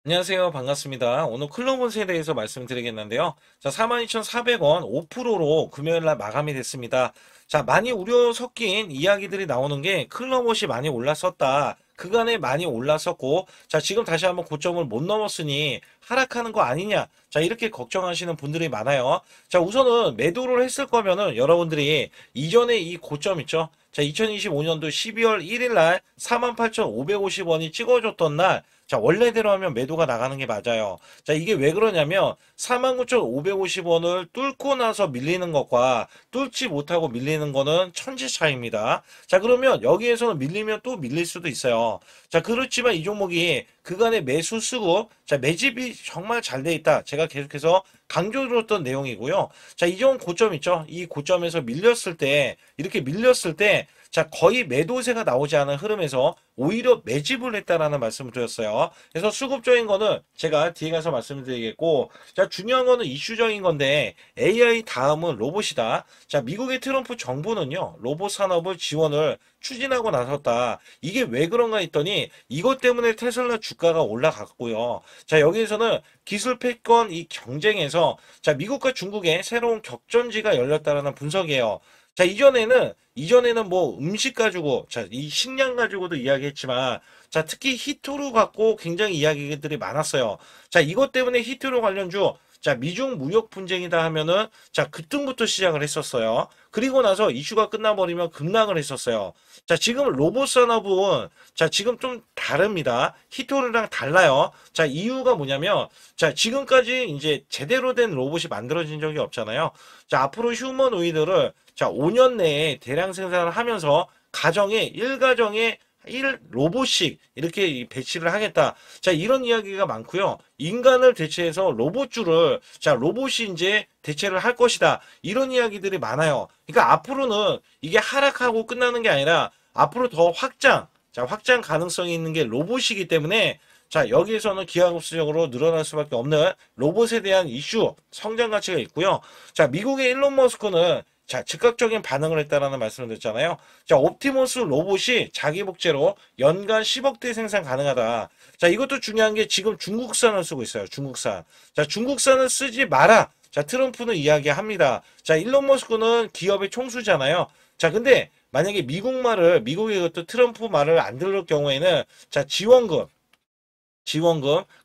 안녕하세요. 반갑습니다. 오늘 클로봇에 대해서 말씀드리겠는데요. 자, 42,400원 5%로 금요일날 마감이 됐습니다. 자, 많이 우려 섞인 이야기들이 나오는 게 클로봇이 많이 올랐었다. 그간에 많이 올랐었고, 자, 지금 다시 한번 고점을 못 넘었으니 하락하는 거 아니냐. 자, 이렇게 걱정하시는 분들이 많아요. 자, 우선은 매도를 했을 거면은 여러분들이 이전에 이 고점 있죠? 자, 2025년도 12월 1일 날 48,550원이 찍어줬던 날, 자, 원래대로 하면 매도가 나가는 게 맞아요. 자, 이게 왜 그러냐면 49,550원을 뚫고 나서 밀리는 것과 뚫지 못하고 밀리는 거는 천지 차이입니다. 자, 그러면 여기에서는 밀리면 또 밀릴 수도 있어요. 자, 그렇지만 이 종목이 그간의 매수 수급, 자, 매집이 정말 잘 돼 있다. 제가 계속해서 강조드렸던 내용이고요. 자, 이 종 고점 있죠? 이 고점에서 밀렸을 때, 이렇게 밀렸을 때, 자, 거의 매도세가 나오지 않은 흐름에서 오히려 매집을 했다라는 말씀을 드렸어요. 그래서 수급적인 거는 제가 뒤에 가서 말씀드리겠고, 자, 중요한 거는 이슈적인 건데, AI 다음은 로봇이다. 자, 미국의 트럼프 정부는요, 로봇 산업을 지원을 추진하고 나섰다. 이게 왜 그런가 했더니, 이것 때문에 테슬라 주가가 올라갔고요. 자, 여기에서는 기술 패권 이 경쟁에서, 자, 미국과 중국의 새로운 격전지가 열렸다라는 분석이에요. 자, 이전에는 뭐 음식 가지고, 자, 이 식량 가지고도 이야기했지만, 자, 특히 히토류 갖고 굉장히 이야기들이 많았어요. 자, 이것 때문에 히토류 관련주, 자, 미중 무역 분쟁이다 하면은, 자, 그때부터 시작을 했었어요. 그리고 나서 이슈가 끝나버리면 급락을 했었어요. 자, 지금 로봇 산업은, 자, 지금 좀 다릅니다. 히토류랑 달라요. 자, 이유가 뭐냐면, 자, 지금까지 이제 제대로 된 로봇이 만들어진 적이 없잖아요. 자, 앞으로 휴머노이드를 자, 5년 내에 대량 생산을 하면서 가정에 1가정에 1 로봇씩 이렇게 배치를 하겠다. 자, 이런 이야기가 많고요. 인간을 대체해서 로봇주를 자, 로봇이 이제 대체를 할 것이다. 이런 이야기들이 많아요. 그러니까 앞으로는 이게 하락하고 끝나는 게 아니라 앞으로 더 확장, 자, 확장 가능성이 있는 게 로봇이기 때문에 자, 여기에서는 기하급수적으로 늘어날 수밖에 없는 로봇에 대한 이슈, 성장 가치가 있고요. 자, 미국의 일론 머스크는 자, 즉각적인 반응을 했다라는 말씀을 드렸잖아요. 자, 옵티머스 로봇이 자기 복제로 연간 10억대 생산 가능하다. 자, 이것도 중요한 게 지금 중국산을 쓰고 있어요. 중국산. 자, 중국산을 쓰지 마라. 자, 트럼프는 이야기합니다. 자, 일론 머스크는 기업의 총수잖아요. 자, 근데 만약에 미국의 그것도 트럼프 말을 안 들을 경우에는 자, 지원금,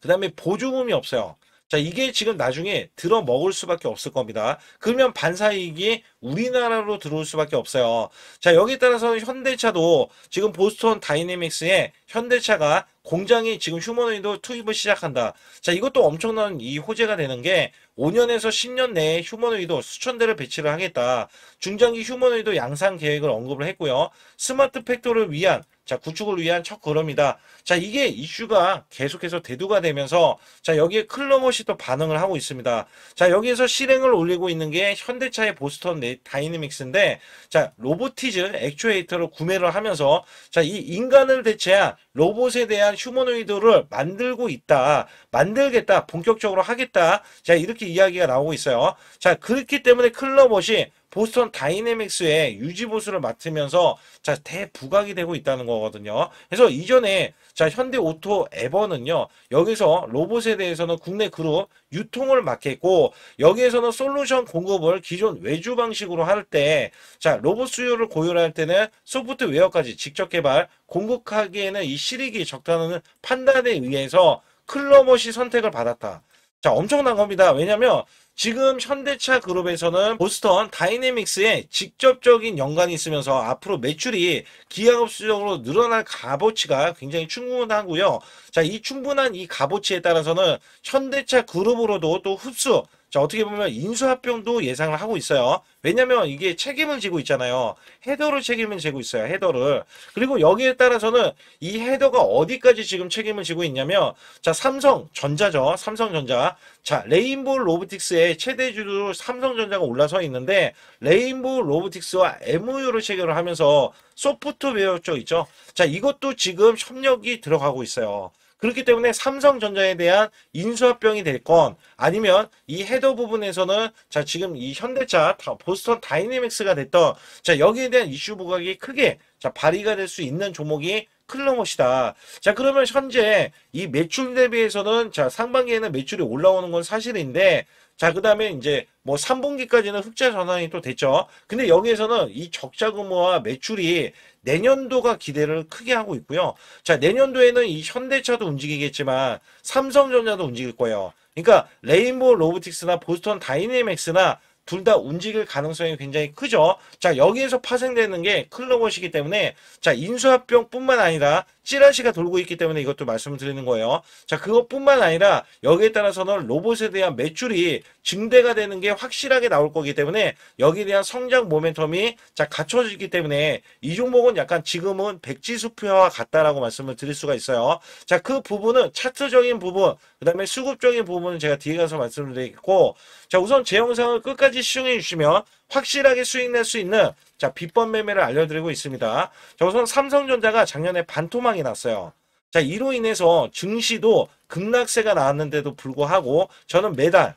그 다음에 보조금이 없어요. 자, 이게 지금 나중에 들어 먹을 수밖에 없을 겁니다. 그러면 반사이익이 우리나라로 들어올 수밖에 없어요. 자, 여기에 따라서 현대차도 지금 보스턴 다이내믹스에 현대차가 공장이 지금 휴머노이드 투입을 시작한다. 자, 이것도 엄청난 이 호재가 되는 게 5년에서 10년 내에 휴머노이드 수천 대를 배치를 하겠다. 중장기 휴머노이드 양산 계획을 언급을 했고요. 스마트 팩토리를 위한 자, 구축을 위한 첫 걸음이다. 자, 이게 이슈가 계속해서 대두가 되면서 자, 여기에 클로봇이 또 반응을 하고 있습니다. 자, 여기에서 실행을 올리고 있는 게 현대차의 보스턴 다이내믹스인데 자, 로보티즈 액추에이터를 구매를 하면서 자, 이 인간을 대체한 로봇에 대한 휴머노이드를 만들고 있다. 만들겠다. 본격적으로 하겠다. 자, 이렇게 이야기가 나오고 있어요. 자, 그렇기 때문에 클로봇이 보스턴 다이내믹스의 유지 보수를 맡으면서 자, 대부각이 되고 있다는 거거든요. 그래서 이전에 자, 현대오토 에버는요. 여기서 로봇에 대해서는 국내 그룹 유통을 맡겠고 여기에서는 솔루션 공급을 기존 외주 방식으로 할 때 자, 로봇 수요를 고려할 때는 소프트웨어까지 직접 개발 공급하기에는 이 실익이 적다는 판단에 의해서 클로봇이 선택을 받았다. 자, 엄청난 겁니다. 왜냐면 지금 현대차 그룹에서는 보스턴 다이내믹스에 직접적인 연관이 있으면서 앞으로 매출이 기하급수적으로 늘어날 값어치가 굉장히 충분하고요. 자, 이 충분한 이 값어치에 따라서는 현대차 그룹으로도 또 흡수, 자, 어떻게 보면 인수합병도 예상을 하고 있어요. 왜냐면 이게 책임을 지고 있잖아요. 헤더를 책임을 지고 있어요. 헤더를. 그리고 여기에 따라서는 이 헤더가 어디까지 지금 책임을 지고 있냐면 자, 삼성전자죠. 삼성전자. 자, 레인보우 로보틱스의 최대주로 삼성전자가 올라서 있는데 레인보우 로보틱스와 MOU를 체결을 하면서 소프트웨어 쪽 있죠. 자, 이것도 지금 협력이 들어가고 있어요. 그렇기 때문에 삼성전자에 대한 인수합병이 될 건 아니면 이 헤더 부분에서는 자, 지금 이 현대차 보스턴 다이내믹스가 됐던 자, 여기에 대한 이슈 부각이 크게 자, 발휘가 될 수 있는 종목이 클로머시다. 자, 그러면 현재 이 매출 대비해서는 자, 상반기에는 매출이 올라오는 건 사실인데 자, 그 다음에 이제 뭐 3분기까지는 흑자 전환이 또 됐죠. 근데 여기에서는 이 적자 규모와 매출이 내년도가 기대를 크게 하고 있고요. 자, 내년도에는 이 현대차도 움직이겠지만 삼성전자도 움직일 거예요. 그러니까 레인보우 로보틱스나 보스턴 다이내믹스나 둘 다 움직일 가능성이 굉장히 크죠. 자, 여기에서 파생되는 게 클로버시기 때문에 자, 인수합병뿐만 아니라 찌라시가 돌고 있기 때문에 이것도 말씀을 드리는 거예요. 자, 그것뿐만 아니라 여기에 따라서는 로봇에 대한 매출이 증대가 되는 게 확실하게 나올 거기 때문에 여기에 대한 성장 모멘텀이 자, 갖춰지기 때문에 이 종목은 약간 지금은 백지수표와 같다라고 말씀을 드릴 수가 있어요. 자, 그 부분은 차트적인 부분, 그 다음에 수급적인 부분은 제가 뒤에 가서 말씀을 드리겠고, 자, 우선 제 영상을 끝까지 시청해 주시면 확실하게 수익 낼 수 있는 자, 비법 매매를 알려드리고 있습니다. 자, 우선 삼성전자가 작년에 반토막이 났어요. 자, 이로 인해서 증시도 급락세가 나왔는데도 불구하고 저는 매달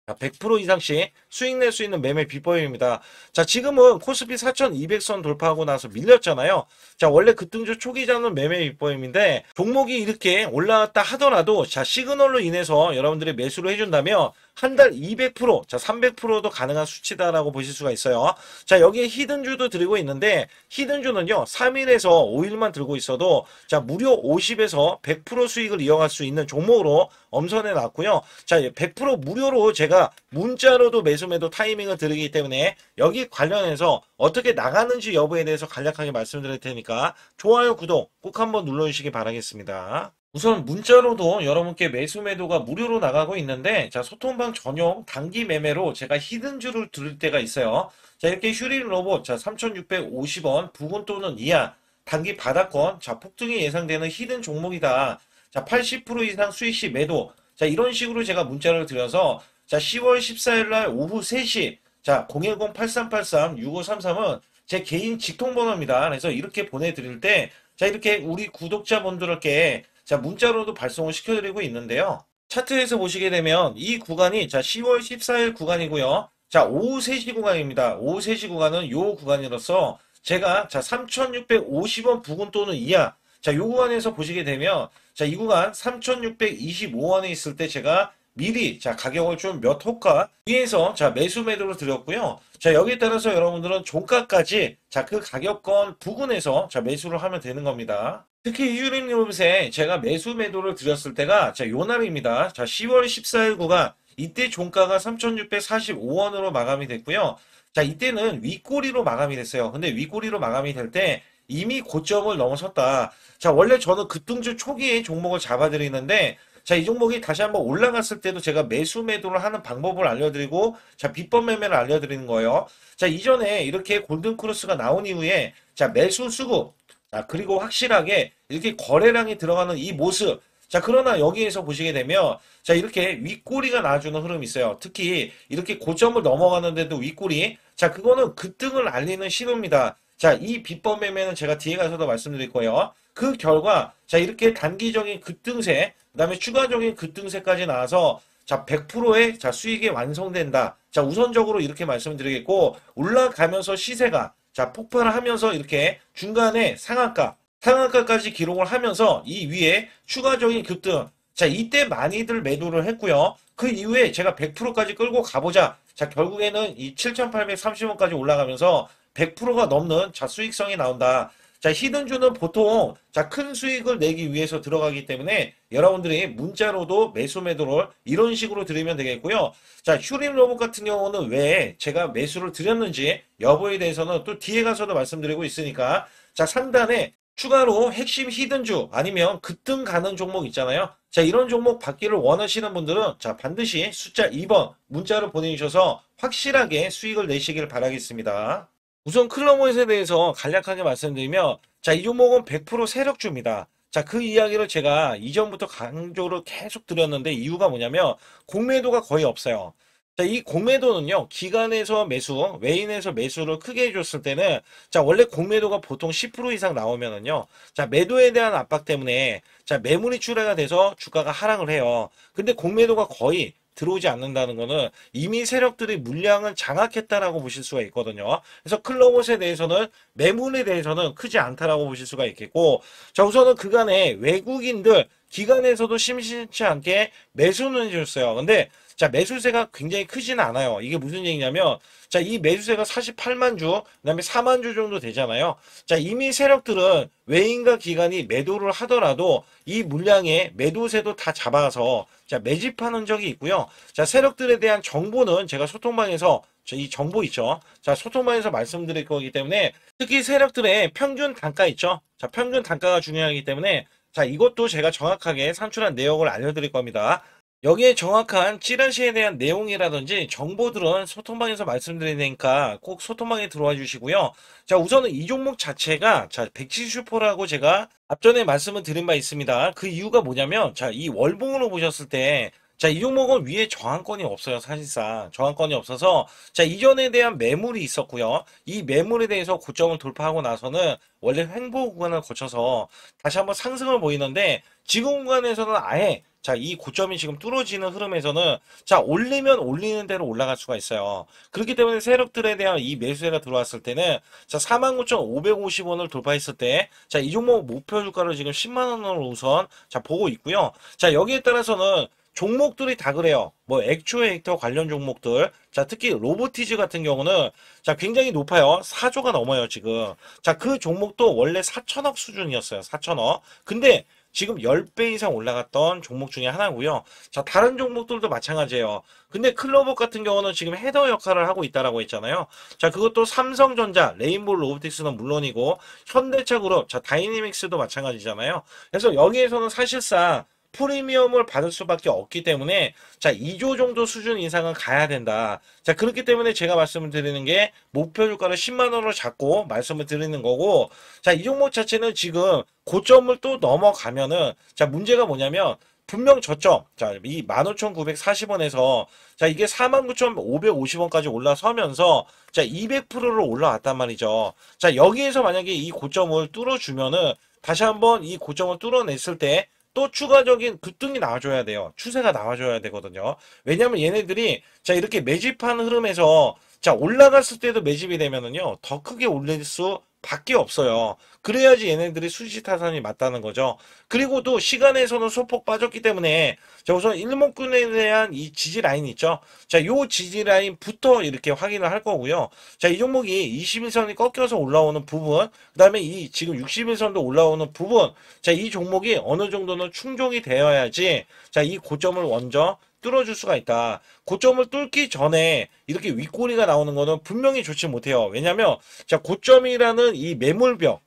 100% 이상씩 수익 낼 수 있는 매매 비법입니다. 자, 지금은 코스피 4200선 돌파하고 나서 밀렸잖아요. 자, 원래 급등주 초기자는 매매 비법인데 종목이 이렇게 올라왔다 하더라도 자, 시그널로 인해서 여러분들이 매수를 해준다면 한 달 200%, 자, 300%도 가능한 수치다라고 보실 수가 있어요. 자, 여기에 히든주도 드리고 있는데 히든주는요, 3일에서 5일만 들고 있어도 자, 무려 50에서 100% 수익을 이어갈 수 있는 종목으로 엄선해 놨고요. 자, 100% 무료로 제가 문자로도 매수 매도 타이밍을 드리기 때문에 여기 관련해서 어떻게 나가는지 여부에 대해서 간략하게 말씀드릴 테니까 좋아요, 구독 꼭 한번 눌러주시기 바라겠습니다. 우선 문자로도 여러분께 매수 매도가 무료로 나가고 있는데 자, 소통방 전용 단기 매매로 제가 히든주를 드릴 때가 있어요. 자, 이렇게 휴린 로봇 자, 3,650원 부근 또는 이하 단기 바닥권 자, 폭등이 예상되는 히든 종목이다. 자, 80% 이상 수익 시 매도. 자, 이런 식으로 제가 문자를 드려서 자, 10월 14일 날 오후 3시 자, 010-8383-6533은 제 개인 직통번호입니다. 그래서 이렇게 보내드릴 때 자, 이렇게 우리 구독자분들께 자, 문자로도 발송을 시켜드리고 있는데요. 차트에서 보시게 되면 이 구간이 자, 10월 14일 구간이고요. 자, 오후 3시 구간입니다. 오후 3시 구간은 요 구간이라서 제가 자, 3,650원 부근 또는 이하 자, 요 구간에서 보시게 되면 자, 이 구간 3,625원에 있을 때 제가 미리 자, 가격을 좀 몇 호가 위에서 자, 매수 매도를 드렸고요. 자, 여기에 따라서 여러분들은 종가까지 자, 그 가격권 부근에서 자, 매수를 하면 되는 겁니다. 특히 휴림 로봇에 제가 매수 매도를 드렸을 때가 자, 요 날입니다. 자, 10월 14일 구간 이때 종가가 3,645원으로 마감이 됐고요. 자, 이때는 윗꼬리로 마감이 됐어요. 근데 윗꼬리로 마감이 될 때 이미 고점을 넘어섰다. 자, 원래 저는 급등주 초기에 종목을 잡아드리는데 자, 이 종목이 다시 한번 올라갔을 때도 제가 매수 매도를 하는 방법을 알려드리고 자, 비법 매매를 알려드리는 거예요. 자, 이전에 이렇게 골든크로스가 나온 이후에 자, 매수 수급 자, 그리고 확실하게 이렇게 거래량이 들어가는 이 모습. 자, 그러나 여기에서 보시게 되면 자, 이렇게 윗꼬리가 나와주는 흐름이 있어요. 특히 이렇게 고점을 넘어가는데도 윗꼬리. 자, 그거는 급등을 알리는 신호입니다. 자, 이 비법 매매는 제가 뒤에 가서도 말씀드릴 거예요. 그 결과 자, 이렇게 단기적인 급등세 그 다음에 추가적인 급등세까지 나와서 자, 100%의 자, 수익이 완성된다. 자, 우선적으로 이렇게 말씀드리겠고 올라가면서 시세가 자, 폭발을 하면서 이렇게 중간에 상한가까지 기록을 하면서 이 위에 추가적인 급등. 자, 이때 많이들 매도를 했고요. 그 이후에 제가 100%까지 끌고 가보자. 자, 결국에는 이 7,830원까지 올라가면서 100%가 넘는 자, 수익성이 나온다. 자, 히든주는 보통 자, 큰 수익을 내기 위해서 들어가기 때문에 여러분들이 문자로도 매수 매도를 이런 식으로 드리면 되겠고요. 자, 휴림 로봇 같은 경우는 왜 제가 매수를 드렸는지 여부에 대해서는 또 뒤에 가서도 말씀드리고 있으니까 자, 상단에 추가로 핵심 히든주 아니면 급등 가는 종목 있잖아요. 자, 이런 종목 받기를 원하시는 분들은 자, 반드시 숫자 2번 문자로 보내주셔서 확실하게 수익을 내시길 바라겠습니다. 우선 클로버에 대해서 간략하게 말씀드리면 자, 이 종목은 100% 세력주입니다. 자, 그 이야기를 제가 이전부터 강조를 계속 드렸는데 이유가 뭐냐면 공매도가 거의 없어요. 자, 이 공매도는요, 기관에서 매수, 외인에서 매수를 크게 해줬을 때는 자, 원래 공매도가 보통 10% 이상 나오면은요, 자, 매도에 대한 압박 때문에 자, 매물이 출회가 돼서 주가가 하락을 해요. 근데 공매도가 거의 들어오지 않는다는 거는 이미 세력들이 물량을 장악했다라고 보실 수가 있거든요. 그래서 클로봇에 대해서는 매물에 대해서는 크지 않다라고 보실 수가 있겠고, 자, 우선은 그간에 외국인들 기관에서도 심심치 않게 매수는 해줬어요. 근데 자, 매수세가 굉장히 크지는 않아요. 이게 무슨 얘기냐면, 자, 이 매수세가 48만 주, 그다음에 4만 주 정도 되잖아요. 자, 이미 세력들은 외인과 기관이 매도를 하더라도 이 물량의 매도세도 다 잡아서 자, 매집하는 적이 있고요. 자, 세력들에 대한 정보는 제가 소통방에서 이 정보 있죠. 자, 소통방에서 말씀드릴 거기 때문에 특히 세력들의 평균 단가 있죠. 자, 평균 단가가 중요하기 때문에 자, 이것도 제가 정확하게 산출한 내용을 알려드릴 겁니다. 여기에 정확한 찌라시에 대한 내용이라든지 정보들은 소통방에서 말씀드리니까 꼭 소통방에 들어와 주시고요. 자, 우선은 이 종목 자체가 자, 백지 슈퍼라고 제가 앞전에 말씀을 드린 바 있습니다. 그 이유가 뭐냐면 자, 이 월봉으로 보셨을 때 자, 이 종목은 위에 저항권이 없어요. 사실상 저항권이 없어서 자, 이전에 대한 매물이 있었고요. 이 매물에 대해서 고점을 돌파하고 나서는 원래 횡보 구간을 거쳐서 다시 한번 상승을 보이는데 지금 구간에서는 아예 자, 이 고점이 지금 뚫어지는 흐름에서는 자, 올리면 올리는 대로 올라갈 수가 있어요. 그렇기 때문에 세력들에 대한 이 매수세가 들어왔을 때는 자, 49,550원을 돌파했을 때 자, 이 종목 목표 주가를 지금 10만 원으로 우선 자, 보고 있고요. 자, 여기에 따라서는 종목들이 다 그래요. 뭐 액추에이터 관련 종목들. 자, 특히 로보티즈 같은 경우는 자, 굉장히 높아요. 4조가 넘어요, 지금. 자, 그 종목도 원래 4천억 수준이었어요. 4천억. 근데 지금 10배 이상 올라갔던 종목 중에 하나고요. 자, 다른 종목들도 마찬가지예요. 근데 클로버 같은 경우는 지금 헤더 역할을 하고 있다라고 했잖아요. 자, 그것도 삼성전자, 레인보우 로보틱스는 물론이고 현대차그룹, 자, 다이내믹스도 마찬가지잖아요. 그래서 여기에서는 사실상 프리미엄을 받을 수밖에 없기 때문에 자, 2조 정도 수준 이상은 가야 된다. 자, 그렇기 때문에 제가 말씀을 드리는 게 목표 주가를 10만 원으로 잡고 말씀을 드리는 거고, 자, 이 종목 자체는 지금 고점을 또 넘어가면은 자, 문제가 뭐냐면 분명 저점, 자, 이 15,940원에서 자, 이게 49,550원까지 올라서면서 자, 200%를 올라왔단 말이죠. 자, 여기에서 만약에 이 고점을 뚫어주면은 다시 한번 이 고점을 뚫어냈을 때 또 추가적인 급등이 나와줘야 돼요. 추세가 나와줘야 되거든요. 왜냐하면 얘네들이 자, 이렇게 매집한 흐름에서 자, 올라갔을 때도 매집이 되면은요 더 크게 올릴 수 밖에 없어요. 그래야지 얘네들이 수지타산이 맞다는 거죠. 그리고 또 시간에서는 소폭 빠졌기 때문에 자, 우선 일목균에 대한 이 지지 라인 있죠. 자, 요 지지 라인부터 이렇게 확인을 할 거고요. 자, 이 종목이 21선이 꺾여서 올라오는 부분, 그 다음에 이 지금 61선도 올라오는 부분, 자, 이 종목이 어느 정도는 충족이 되어야지 자, 이 고점을 먼저 뚫어줄 수가 있다. 고점을 뚫기 전에 이렇게 윗꼬리가 나오는 거는 분명히 좋지 못해요. 왜냐면 자, 고점이라는 이 매물벽,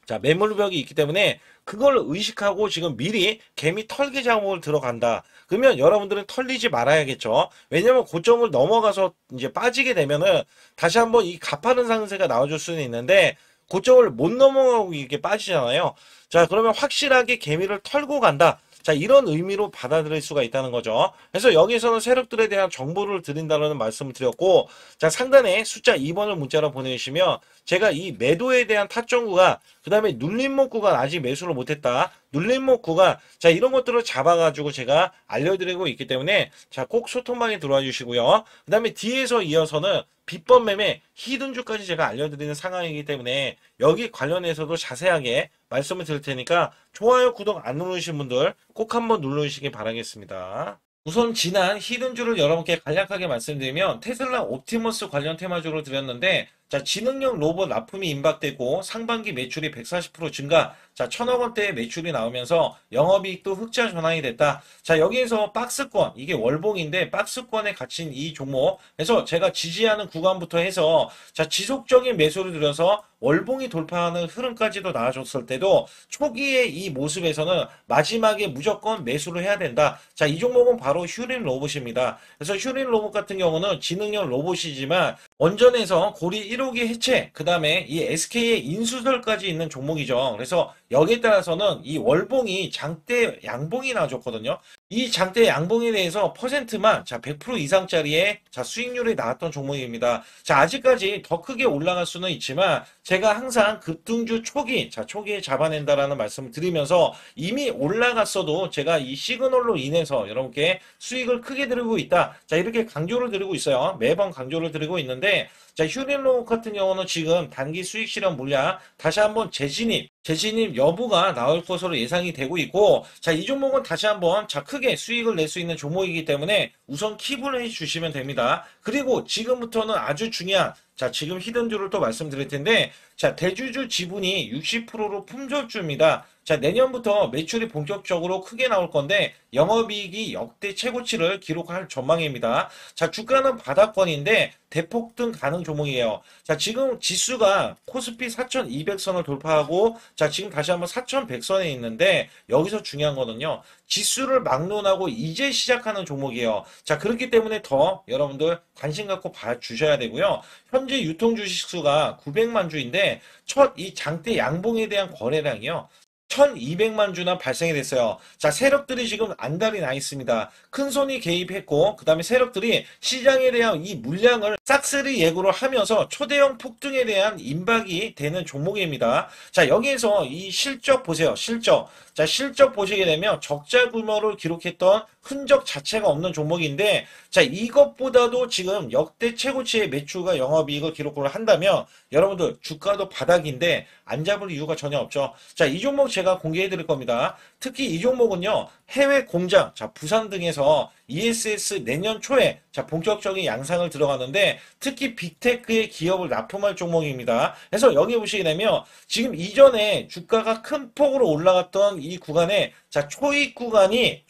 자, 매물벽이 있기 때문에 그걸 의식하고 지금 미리 개미 털기 작업을 들어간다. 그러면 여러분들은 털리지 말아야겠죠. 왜냐면 고점을 넘어가서 이제 빠지게 되면은 다시 한번 이 가파른 상승세가 나와줄 수는 있는데 고점을 못 넘어가고 이렇게 빠지잖아요. 자, 그러면 확실하게 개미를 털고 간다. 자, 이런 의미로 받아들일 수가 있다는 거죠. 그래서 여기서는 세력들에 대한 정보를 드린다는 말씀을 드렸고, 자, 상단에 숫자 2번을 문자로 보내주시면 제가 이 매도에 대한 타점구가, 그 다음에 눌림목 구간 아직 매수를 못했다. 눌림목 구간, 자, 이런 것들을 잡아가지고 제가 알려드리고 있기 때문에 자, 꼭 소통방에 들어와 주시고요. 그 다음에 뒤에서 이어서는 비법 매매, 히든주까지 제가 알려드리는 상황이기 때문에 여기 관련해서도 자세하게 말씀을 드릴 테니까 좋아요, 구독 안 누르신 분들 꼭 한번 눌러주시기 바라겠습니다. 우선 지난 히든주를 여러분께 간략하게 말씀드리면 테슬라 옵티머스 관련 테마주로 드렸는데 자, 지능형 로봇 납품이 임박되고 상반기 매출이 140% 증가, 자, 1,000억 원대의 매출이 나오면서 영업이익도 흑자 전환이 됐다. 자, 여기에서 박스권, 이게 월봉인데 박스권에 갇힌 이 종목, 그래서 제가 지지하는 구간부터 해서 자, 지속적인 매수를 들여서 월봉이 돌파하는 흐름까지도 나와줬을 때도 초기의 이 모습에서는 마지막에 무조건 매수를 해야 된다. 자, 이 종목은 바로 휴린 로봇입니다. 그래서 휴린 로봇 같은 경우는 지능형 로봇이지만 원전에서 고리 1호기 해체, 그 다음에 이 SK의 인수설까지 있는 종목이죠. 그래서 여기에 따라서는 이 월봉이 장대 양봉이 나와줬거든요. 이 장대 양봉에 대해서 퍼센트만 자 100% 이상짜리의 자 수익률이 나왔던 종목입니다. 자 아직까지 더 크게 올라갈 수는 있지만 제가 항상 급등주 초기 자 초기에 잡아낸다라는 말씀을 드리면서 이미 올라갔어도 제가 이 시그널로 인해서 여러분께 수익을 크게 드리고 있다. 자 이렇게 강조를 드리고 있어요. 매번 강조를 드리고 있는데 자 휴대록 같은 경우는 지금 단기 수익 실현 물량 다시 한번 재진입 여부가 나올 것으로 예상이 되고 있고 자 이 종목은 다시 한번 자 크게 수익을 낼 수 있는 종목이기 때문에 우선 킵을 해 주시면 됩니다. 그리고 지금부터는 아주 중요한 자 지금 히든주를 또 말씀드릴 텐데 자 대주주 지분이 60%로 품절주입니다. 자 내년부터 매출이 본격적으로 크게 나올 건데 영업이익이 역대 최고치를 기록할 전망입니다. 자 주가는 바닥권인데 대폭등 가능 종목이에요. 자 지금 지수가 코스피 4200선을 돌파하고 자 지금 다시 한번 4100선에 있는데 여기서 중요한 거는요. 지수를 막론하고 이제 시작하는 종목이에요. 자 그렇기 때문에 더 여러분들 관심 갖고 봐주셔야 되고요. 현재 유통 주식 수가 900만 주인데 첫 이 장대 양봉에 대한 거래량이요. 1200만 주나 발생이 됐어요. 자, 세력들이 지금 안달이 나 있습니다. 큰 손이 개입했고, 그 다음에 세력들이 시장에 대한 이 물량을 싹쓸이 예고를 하면서 초대형 폭등에 대한 임박이 되는 종목입니다. 자, 여기에서 이 실적 보세요. 실적. 자, 실적 보시게 되면 적자 규모를 기록했던 흔적 자체가 없는 종목인데, 자, 이것보다도 지금 역대 최고치의 매출과 영업이익을 기록을 한다면, 여러분들 주가도 바닥인데 안 잡을 이유가 전혀 없죠. 자, 이 종목 제가 공개해 드릴 겁니다. 특히 이 종목은요, 해외 공장, 자, 부산 등에서 ESS 내년 초에 자, 본격적인 양상을 들어가는데 특히 빅테크의 기업을 납품할 종목입니다. 그래서 여기 보시게 되면 지금 이전에 주가가 큰 폭으로 올라갔던 이 구간에 자, 초입 구간이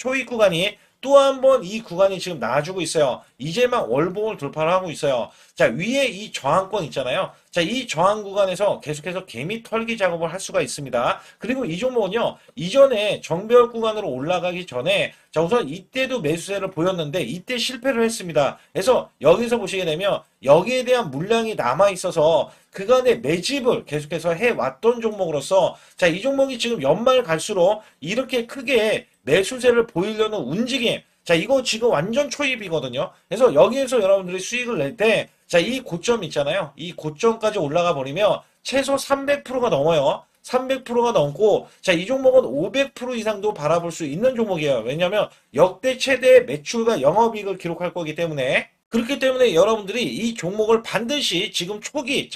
또 한 번 이 구간이 지금 나와주고 있어요. 이제만 월봉을 돌파를 하고 있어요. 자, 위에 이 저항권 있잖아요. 자, 이 저항 구간에서 계속해서 개미 털기 작업을 할 수가 있습니다. 그리고 이 종목은요, 이전에 정배열 구간으로 올라가기 전에 자, 우선 이때도 매수세를 보였는데 이때 실패를 했습니다. 그래서 여기서 보시게 되면 여기에 대한 물량이 남아 있어서 그간의 매집을 계속해서 해왔던 종목으로서 자, 이 종목이 지금 연말 갈수록 이렇게 크게 매수세를 보이려는 움직임. 자, 이거 지금 완전 초입이거든요. 그래서 여기에서 여러분들이 수익을 낼 때, 자, 이 고점 있잖아요. 이 고점까지 올라가 버리면 최소 300%가 넘어요. 300%가 넘고, 자, 이 종목은 500% 이상도 바라볼 수 있는 종목이에요. 왜냐하면 역대 최대 매출과 영업이익을 기록할 거기 때문에. 그렇기 때문에 여러분들이 이 종목을 반드시 지금 초기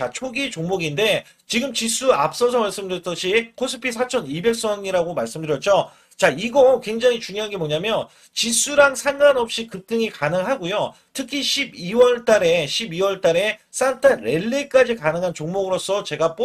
종목인데 지금 지수 앞서서 말씀드렸듯이 코스피 4200선이라고 말씀드렸죠. 자, 이거 굉장히 중요한 게 뭐냐면 지수랑 상관없이 급등이 가능하고요. 특히 12월 달에 산타 랠리까지 가능한 종목으로서 제가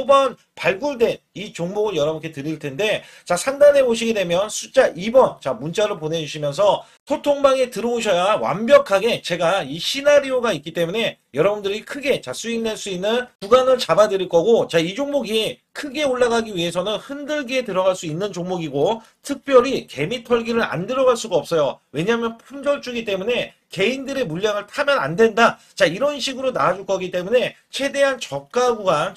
발굴된 이 종목을 여러분께 드릴 텐데 자, 상단에 보시게 되면 숫자 2번 자, 문자를 보내주시면서 소통방에 들어오셔야 완벽하게 제가 이 시나리오가 있기 때문에 여러분들이 크게 자, 수익 낼 수 있는 구간을 잡아 드릴 거고 자, 이 종목이 크게 올라가기 위해서는 흔들기에 들어갈 수 있는 종목이고 특별히 개미 털기를 안 들어갈 수가 없어요. 왜냐하면 품절주기 때문에 개인들의 물량을 타면 안 된다. 자, 이런 식으로 나와줄 거기 때문에 최대한 저가 구간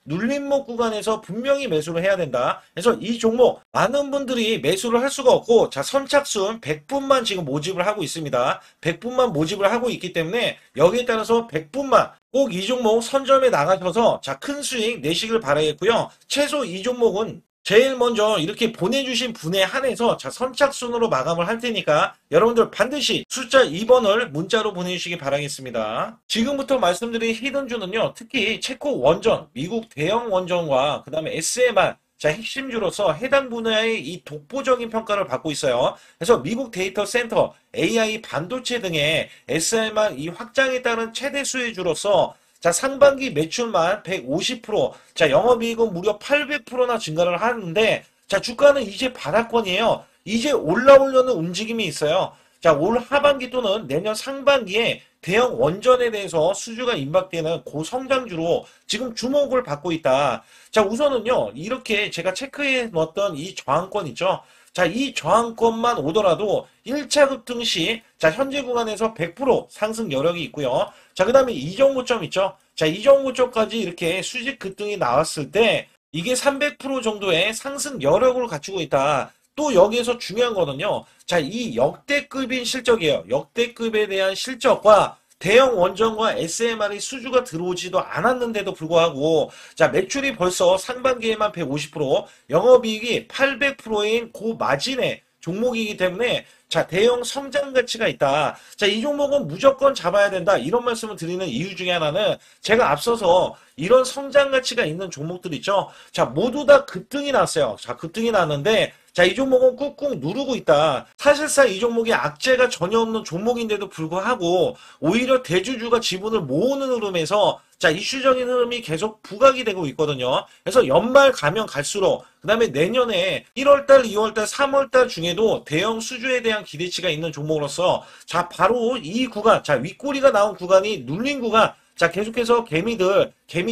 눌림목 구간에서 분명히 매수를 해야 된다. 그래서 이 종목 많은 분들이 매수를 할 수가 없고 자, 선착순 100분만 지금 모집을 하고 있습니다. 100분만 모집을 하고 있기 때문에 여기에 따라서 100분만 꼭 이 종목 선점에 나가셔서 자, 큰 수익 내시길 바라겠고요. 최소 이 종목은 제일 먼저 이렇게 보내주신 분에 한해서 자, 선착순으로 마감을 할 테니까 여러분들 반드시 숫자 2번을 문자로 보내주시기 바라겠습니다. 지금부터 말씀드린 히든주는요. 특히 체코 원전, 미국 대형 원전과 그 다음에 SMR 자, 핵심주로서 해당 분야의 이 독보적인 평가를 받고 있어요. 그래서 미국 데이터 센터, AI 반도체 등의 SMR 이 확장에 따른 최대 수혜주로서 자, 상반기 매출만 150%, 자, 영업이익은 무려 800%나 증가를 하는데, 자, 주가는 이제 바닥권이에요. 이제 올라오려는 움직임이 있어요. 자, 올 하반기 또는 내년 상반기에 대형 원전에 대해서 수주가 임박되는 고성장주로 지금 주목을 받고 있다. 자, 우선은요, 이렇게 제가 체크해 놓았던 이 저항권 있죠? 자, 이 저항권만 오더라도 1차 급등 시, 자, 현재 구간에서 100% 상승 여력이 있고요. 자, 그 다음에 이정고점 있죠? 자, 이정고점까지 이렇게 수직 급등이 나왔을 때, 이게 300% 정도의 상승 여력을 갖추고 있다. 또 여기에서 중요한 거는요. 자, 이 역대급인 실적이에요. 역대급에 대한 실적과 대형 원전과 SMR이 수주가 들어오지도 않았는데도 불구하고 자, 매출이 벌써 상반기에만 150%, 영업이익이 800%인 고마진의 종목이기 때문에 자, 대형 성장 가치가 있다. 자, 이 종목은 무조건 잡아야 된다. 이런 말씀을 드리는 이유 중에 하나는 제가 앞서서 이런 성장 가치가 있는 종목들 있죠. 자, 모두 다 급등이 났어요. 자, 급등이 났는데 자, 이 종목은 꾹꾹 누르고 있다. 사실상 이 종목이 악재가 전혀 없는 종목인데도 불구하고 오히려 대주주가 지분을 모으는 흐름에서 자, 이슈적인 흐름이 계속 부각이 되고 있거든요. 그래서 연말 가면 갈수록 그 다음에 내년에 1월달, 2월달, 3월달 중에도 대형 수주에 대한 기대치가 있는 종목으로서 자, 바로 이 구간, 자, 윗꼬리가 나온 구간이 눌린 구간, 자, 계속해서 개미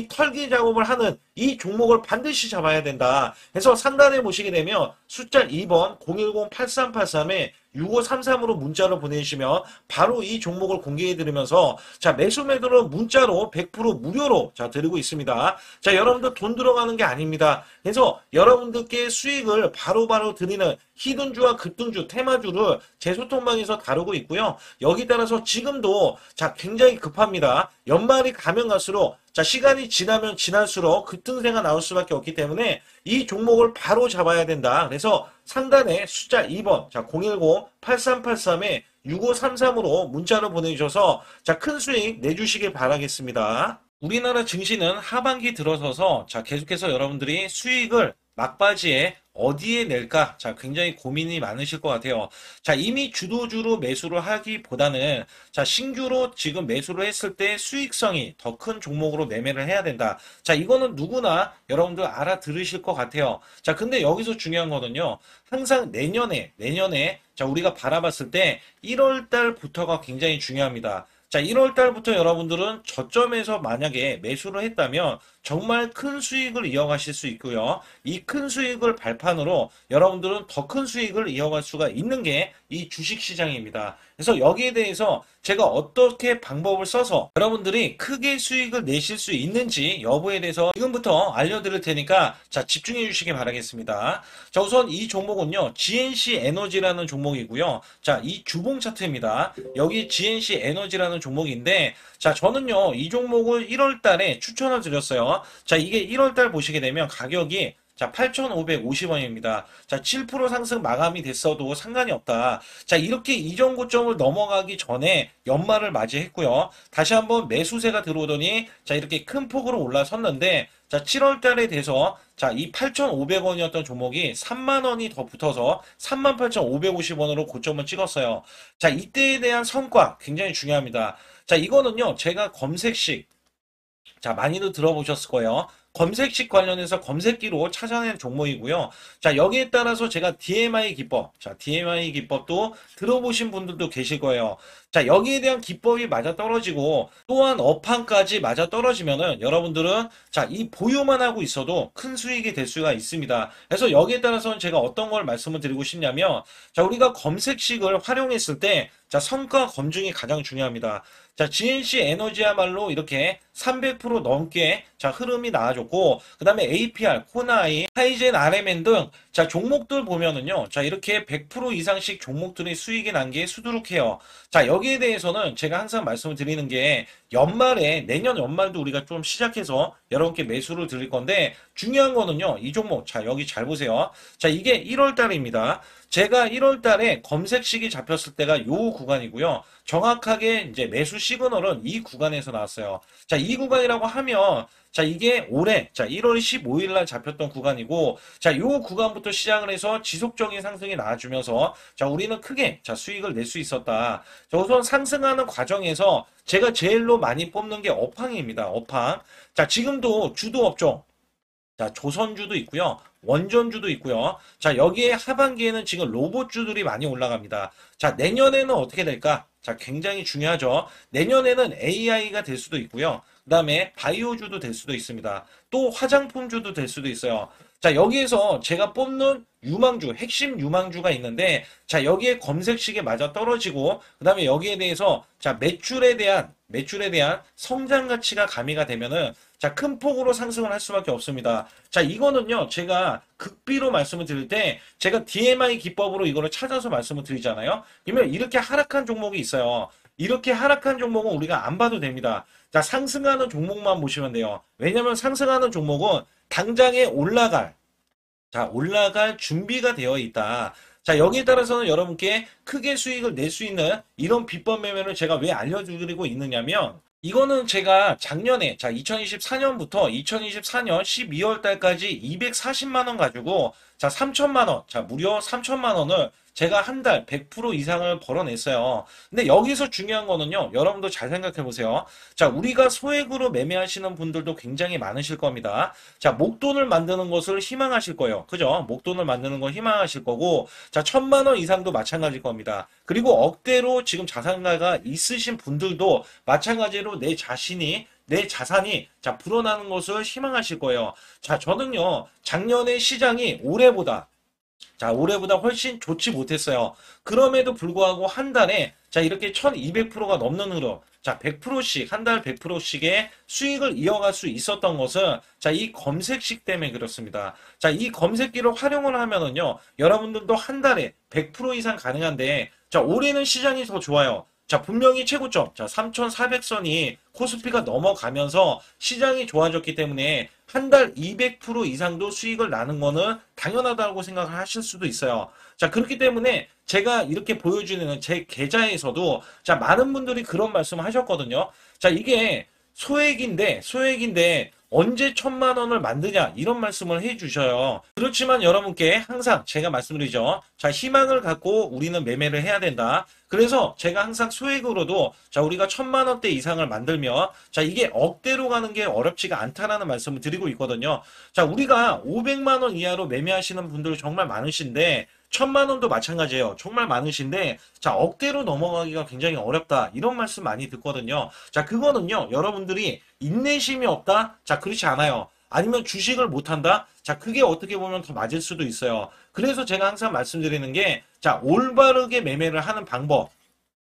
털기 작업을 하는 이 종목을 반드시 잡아야 된다. 그래서 상단에 보시게 되면 숫자 2번 010-8383에 6533으로 문자를 보내주시면 바로 이 종목을 공개해드리면서 자, 매수 매도를 문자로 100% 무료로 자, 드리고 있습니다. 자, 여러분들 돈 들어가는 게 아닙니다. 그래서 여러분들께 수익을 바로바로 드리는 히든주와 급등주, 테마주를 제 소통방에서 다루고 있고요. 여기 따라서 지금도 자, 굉장히 급합니다. 연말이 가면 갈수록 자, 시간이 지나면 지날수록 급등세가 나올 수밖에 없기 때문에 이 종목을 바로 잡아야 된다. 그래서 상단에 숫자 2번, 자, 010-8383에 6533으로 문자로 보내주셔서 자, 큰 수익 내주시길 바라겠습니다. 우리나라 증시는 하반기 들어서서 자, 계속해서 여러분들이 수익을 막바지에 어디에 낼까? 자, 굉장히 고민이 많으실 것 같아요. 자, 이미 주도주로 매수를 하기보다는 자, 신규로 지금 매수를 했을 때 수익성이 더 큰 종목으로 매매를 해야 된다. 자, 이거는 누구나 여러분들 알아들으실 것 같아요. 자, 근데 여기서 중요한 거는요. 항상 내년에 자, 우리가 바라봤을 때 1월 달부터가 굉장히 중요합니다. 자, 1월 달부터 여러분들은 저점에서 만약에 매수를 했다면 정말 큰 수익을 이어가실 수 있고요. 이 큰 수익을 발판으로 여러분들은 더 큰 수익을 이어갈 수가 있는 게 이 주식시장입니다. 그래서 여기에 대해서 제가 어떻게 방법을 써서 여러분들이 크게 수익을 내실 수 있는지 여부에 대해서 지금부터 알려드릴 테니까 자, 집중해 주시기 바라겠습니다. 자, 우선 이 종목은요. GNC 에너지라는 종목이고요. 자, 이 주봉 차트입니다. 여기 GNC 에너지라는 종목인데 자, 저는요. 이 종목을 1월 달에 추천을 드렸어요. 자, 이게 1월 달 보시게 되면 가격이 자, 8,550원입니다. 자, 7% 상승 마감이 됐어도 상관이 없다. 자, 이렇게 이전 고점을 넘어가기 전에 연말을 맞이했고요. 다시 한번 매수세가 들어오더니 자, 이렇게 큰 폭으로 올라섰는데 자, 7월 달에 돼서 자, 이 8,500원이었던 종목이 3만 원이 더 붙어서 38,550원으로 고점을 찍었어요. 자, 이때에 대한 성과 굉장히 중요합니다. 자, 이거는요. 제가 검색식 자, 많이들 들어보셨을 거예요. 검색식 관련해서 검색기로 찾아낸 종목이고요. 자, 여기에 따라서 제가 DMI 기법, 자, DMI 기법도 들어보신 분들도 계실 거예요. 자, 여기에 대한 기법이 맞아 떨어지고 또한 업황까지 맞아 떨어지면은 여러분들은 자, 이 보유만 하고 있어도 큰 수익이 될 수가 있습니다. 그래서 여기에 따라서는 제가 어떤 걸 말씀을 드리고 싶냐면 자, 우리가 검색식을 활용했을 때 자, 성과 검증이 가장 중요합니다. 자, GNC 에너지야말로 이렇게 300% 넘게 자, 흐름이 나와줬고, 그 다음에 APR, 코나이, 하이젠, RMN 등 자, 종목들 보면은요. 자, 이렇게 100% 이상씩 종목들의 수익이 난 게 수두룩해요. 자, 여기에 대해서는 제가 항상 말씀을 드리는 게 연말에, 내년 연말도 우리가 좀 시작해서 여러분께 매수를 드릴 건데 중요한 거는요. 이 종목, 자, 여기 잘 보세요. 자, 이게 1월 달입니다. 제가 1월 달에 검색식이 잡혔을 때가 요 구간이고요. 정확하게 이제 매수 시그널은 이 구간에서 나왔어요. 자, 이 구간이라고 하면 자, 이게 올해 자, 1월 15일 날 잡혔던 구간이고 자, 요 구간부터 시작을 해서 지속적인 상승이 나와주면서 자, 우리는 크게 자, 수익을 낼 수 있었다. 자, 우선 상승하는 과정에서 제가 제일로 많이 뽑는 게 업황입니다. 업황. 자, 지금도 주도 업종 자, 조선주도 있고요. 원전주도 있고요. 자, 여기에 하반기에는 지금 로봇주들이 많이 올라갑니다. 자, 내년에는 어떻게 될까? 자, 굉장히 중요하죠. 내년에는 AI가 될 수도 있고요. 그 다음에 바이오주도 될 수도 있습니다. 또 화장품주도 될 수도 있어요. 자, 여기에서 제가 뽑는 유망주, 핵심 유망주가 있는데, 자, 여기에 검색식에 맞아 떨어지고, 그 다음에 여기에 대해서, 자, 매출에 대한 성장 가치가 가미가 되면은, 자, 큰 폭으로 상승을 할 수밖에 없습니다. 자, 이거는요, 제가 극비로 말씀을 드릴 때, 제가 DMI 기법으로 이거를 찾아서 말씀을 드리잖아요. 그러면 이렇게 하락한 종목이 있어요. 이렇게 하락한 종목은 우리가 안 봐도 됩니다. 자, 상승하는 종목만 보시면 돼요. 왜냐면 상승하는 종목은 당장에 올라갈 준비가 되어 있다. 자, 여기에 따라서는 여러분께 크게 수익을 낼 수 있는 이런 비법 매매를 제가 왜 알려드리고 있느냐면, 이거는 제가 작년에, 자, 2024년부터 2024년 12월 달까지 240만 원 가지고, 자, 3천만 원, 자, 무려 3천만 원을 제가 한 달 100% 이상을 벌어냈어요. 근데 여기서 중요한 거는요, 여러분도 잘 생각해 보세요. 자, 우리가 소액으로 매매하시는 분들도 굉장히 많으실 겁니다. 자, 목돈을 만드는 것을 희망하실 거예요. 그죠? 목돈을 만드는 걸 희망하실 거고, 자, 1,000만 원 이상도 마찬가지일 겁니다. 그리고 억대로 지금 자산가가 있으신 분들도 마찬가지로 내 자산이 자 불어나는 것을 희망하실 거예요. 자, 저는요 작년에 시장이 올해보다 훨씬 좋지 못했어요. 그럼에도 불구하고 한 달에 자 이렇게 1200%가 넘는 흐름, 자 100%씩 한 달 100%씩의 수익을 이어갈 수 있었던 것은 자 이 검색식 때문에 그렇습니다. 자 이 검색기를 활용을 하면은요 여러분들도 한 달에 100% 이상 가능한데 자 올해는 시장이 더 좋아요. 자, 분명히 최고점, 자, 3,400선이 코스피가 넘어가면서 시장이 좋아졌기 때문에 한 달 200% 이상도 수익을 나는 거는 당연하다고 생각을 하실 수도 있어요. 자, 그렇기 때문에 제가 이렇게 보여주는 제 계좌에서도 자, 많은 분들이 그런 말씀을 하셨거든요. 자, 이게 소액인데 언제 1,000만 원을 만드냐 이런 말씀을 해주셔요. 그렇지만 여러분께 항상 제가 말씀드리죠. 자, 희망을 갖고 우리는 매매를 해야 된다. 그래서 제가 항상 소액으로도 자 우리가 1,000만 원대 이상을 만들면 자 이게 억대로 가는 게 어렵지가 않다라는 말씀을 드리고 있거든요. 자, 우리가 500만 원 이하로 매매하시는 분들 정말 많으신데 1,000만 원도 마찬가지예요. 정말 많으신데 자 억대로 넘어가기가 굉장히 어렵다 이런 말씀 많이 듣거든요. 자, 그거는요 여러분들이 인내심이 없다? 자, 그렇지 않아요. 아니면 주식을 못한다? 자, 그게 어떻게 보면 더 맞을 수도 있어요. 그래서 제가 항상 말씀드리는 게 자 올바르게 매매를 하는 방법,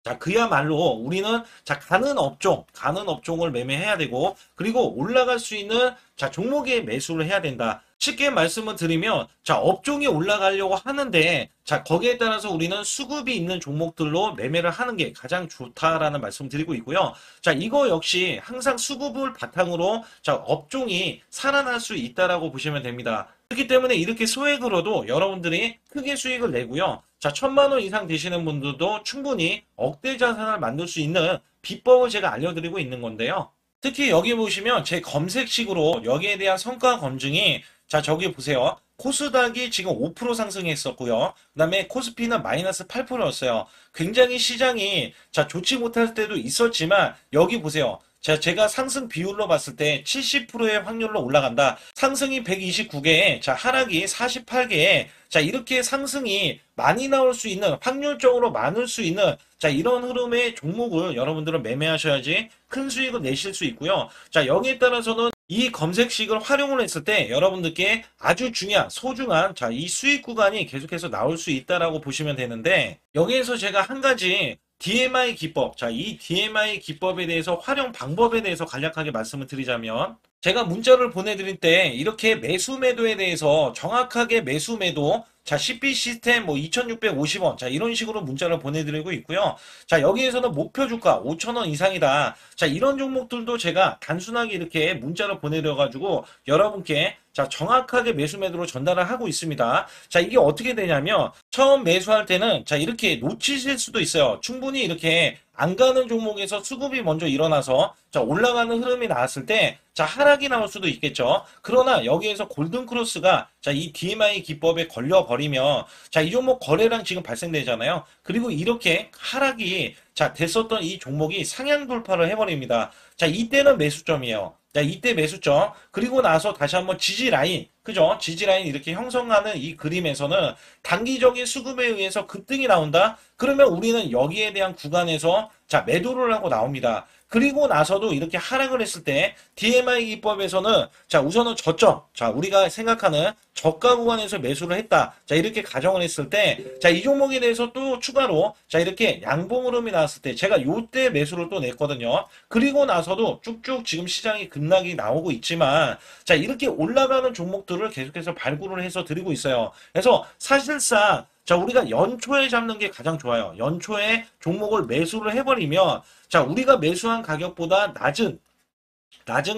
자, 그야말로 우리는 자 가는 업종을 매매해야 되고 그리고 올라갈 수 있는 자 종목에 매수를 해야 된다. 쉽게 말씀을 드리면 자 업종이 올라가려고 하는데 자 거기에 따라서 우리는 수급이 있는 종목들로 매매를 하는 게 가장 좋다라는 말씀 드리고 있고요. 자, 이거 역시 항상 수급을 바탕으로 자 업종이 살아날 수 있다라고 보시면 됩니다. 그렇기 때문에 이렇게 소액으로도 여러분들이 크게 수익을 내고요. 자, 1,000만 원 이상 되시는 분들도 충분히 억대 자산을 만들 수 있는 비법을 제가 알려드리고 있는 건데요. 특히 여기 보시면 제 검색식으로 여기에 대한 성과 검증이 자 저기 보세요. 코스닥이 지금 5% 상승했었고요. 그 다음에 코스피는 마이너스 8%였어요. 굉장히 시장이 자 좋지 못할 때도 있었지만 여기 보세요. 자, 제가 상승 비율로 봤을 때 70%의 확률로 올라간다. 상승이 129개에, 자, 하락이 48개에, 자, 이렇게 상승이 많이 나올 수 있는, 확률적으로 많을 수 있는, 자, 이런 흐름의 종목을 여러분들은 매매하셔야지 큰 수익을 내실 수 있고요. 자, 여기에 따라서는 이 검색식을 활용을 했을 때 여러분들께 아주 소중한, 자, 이 수익 구간이 계속해서 나올 수 있다라고 보시면 되는데, 여기에서 제가 한 가지 DMI 기법, 자, 이 DMI 기법에 대해서 활용 방법에 대해서 간략하게 말씀을 드리자면 제가 문자를 보내드릴 때 이렇게 매수 매도에 대해서 정확하게 매수 매도 자, CP 시스템 뭐 2,650원 자 이런 식으로 문자를 보내드리고 있고요. 자, 여기에서는 목표 주가 5,000원 이상이다. 자, 이런 종목들도 제가 단순하게 이렇게 문자를 보내드려가지고 여러분께 자 정확하게 매수 매도로 전달을 하고 있습니다. 자, 이게 어떻게 되냐면 처음 매수할 때는 자 이렇게 놓치실 수도 있어요. 충분히 이렇게 안 가는 종목에서 수급이 먼저 일어나서 자 올라가는 흐름이 나왔을 때 자 하락이 나올 수도 있겠죠. 그러나 여기에서 골든 크로스가 자 이 DMI 기법에 걸려 버리면 자 이 종목 거래량 지금 발생되잖아요. 그리고 이렇게 하락이 자 됐었던 이 종목이 상향 돌파를 해버립니다. 자, 이때는 매수점이에요. 자, 이때 매수점. 그리고 나서 다시 한번 지지 라인. 그죠? 지지라인 이렇게 형성하는 이 그림에서는 단기적인 수급에 의해서 급등이 나온다? 그러면 우리는 여기에 대한 구간에서 자, 매도를 하고 나옵니다. 그리고 나서도 이렇게 하락을 했을 때 DMI 기법에서는 자, 우선은 저점. 자, 우리가 생각하는 저가 구간에서 매수를 했다. 자, 이렇게 가정을 했을 때 자, 이 종목에 대해서 또 추가로 자, 이렇게 양봉 흐름이 나왔을 때 제가 요때 매수를 또 냈거든요. 그리고 나서도 쭉쭉 지금 시장이 급락이 나오고 있지만 자, 이렇게 올라가는 종목들을 계속해서 발굴을 해서 드리고 있어요. 그래서 사실상 자, 우리가 연초에 잡는 게 가장 좋아요. 연초에 종목을 매수를 해버리면 자, 우리가 매수한 가격보다 낮은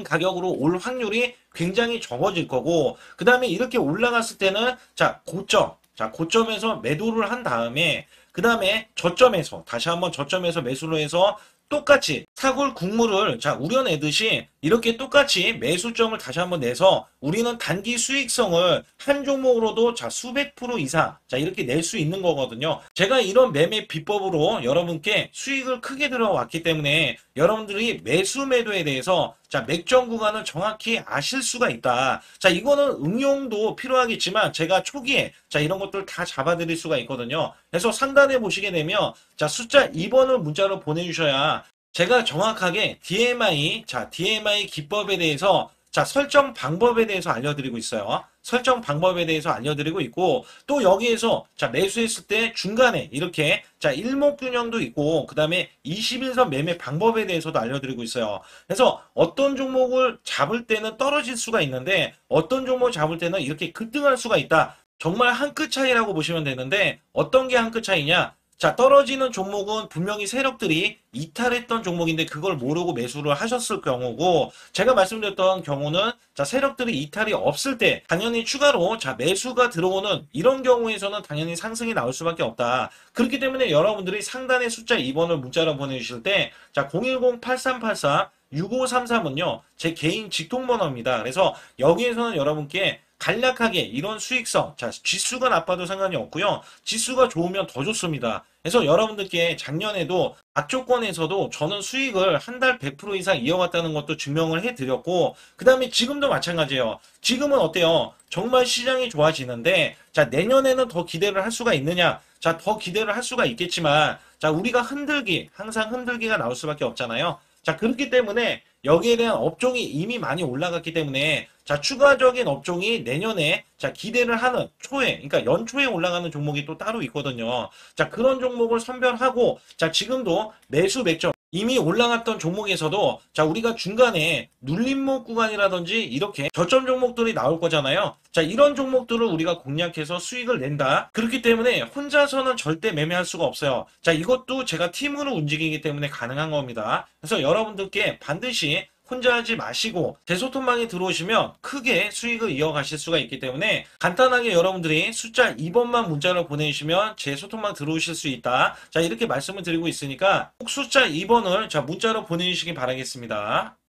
가격으로 올 확률이 굉장히 적어질 거고, 그 다음에 이렇게 올라갔을 때는, 고점에서 매도를 한 다음에, 그 다음에 저점에서, 다시 한번 저점에서 매수를 해서 똑같이 사골 국물을 우려내듯이 이렇게 똑같이 매수점을 다시 한번 내서 우리는 단기 수익성을 한 종목으로도 수백 프로 이상 이렇게 낼 수 있는 거거든요. 제가 이런 매매 비법으로 여러분께 수익을 크게 들어왔기 때문에 여러분들이 매수 매도에 대해서 맥점 구간을 정확히 아실 수가 있다. 이거는 응용도 필요하겠지만 제가 초기에 이런 것들 다 잡아드릴 수가 있거든요. 그래서 상단에 보시게 되면 숫자 2번을 문자로 보내주셔야 제가 정확하게 DMI 기법에 대해서 설정 방법에 대해서 알려드리고 있어요. 설정 방법에 대해서 알려드리고 있고, 또 여기에서 매수했을 때 중간에 이렇게 일목균형도 있고, 그 다음에 21선 매매 방법에 대해서도 알려드리고 있어요. 그래서 어떤 종목을 잡을 때는 떨어질 수가 있는데 어떤 종목을 잡을 때는 이렇게 급등할 수가 있다. 정말 한 끗 차이라고 보시면 되는데 어떤 게 한 끗 차이냐? 떨어지는 종목은 분명히 세력들이 이탈했던 종목인데 그걸 모르고 매수를 하셨을 경우고, 제가 말씀드렸던 경우는 세력들이 이탈이 없을 때 당연히 추가로 매수가 들어오는 이런 경우에서는 당연히 상승이 나올 수밖에 없다. 그렇기 때문에 여러분들이 상단에 숫자 2번을 문자로 보내주실 때 010-8384-6533은요 제 개인 직통번호입니다. 그래서 여기에서는 여러분께 간략하게 이런 수익성, 지수가 나빠도 상관이 없고요. 지수가 좋으면 더 좋습니다. 그래서 여러분들께 작년에도 악조건에서도 저는 수익을 한 달 100% 이상 이어갔다는 것도 증명을 해드렸고, 그 다음에 지금도 마찬가지예요. 지금은 어때요? 정말 시장이 좋아지는데 내년에는 더 기대를 할 수가 있느냐? 더 기대를 할 수가 있겠지만 우리가 항상 흔들기가 나올 수밖에 없잖아요. 그렇기 때문에 여기에 대한 업종이 이미 많이 올라갔기 때문에 추가적인 업종이 내년에 기대를 하는 그러니까 연초에 올라가는 종목이 또 따로 있거든요. 그런 종목을 선별하고 지금도 매수 맥점 이미 올라갔던 종목에서도 우리가 중간에 눌림목 구간이라든지 이렇게 저점 종목들이 나올 거잖아요. 이런 종목들을 우리가 공략해서 수익을 낸다. 그렇기 때문에 혼자서는 절대 매매할 수가 없어요. 이것도 제가 팀으로 움직이기 때문에 가능한 겁니다. 그래서 여러분들께 반드시 혼자 하지 마시고 제 소통방에 들어오시면 크게 수익을 이어가실 수가 있기 때문에 간단하게 여러분들이 숫자 2번만 문자로 보내주시면 제 소통방 들어오실 수 있다. 이렇게 말씀을 드리고 있으니까 꼭 숫자 2번을 문자로 보내주시기 바라겠습니다.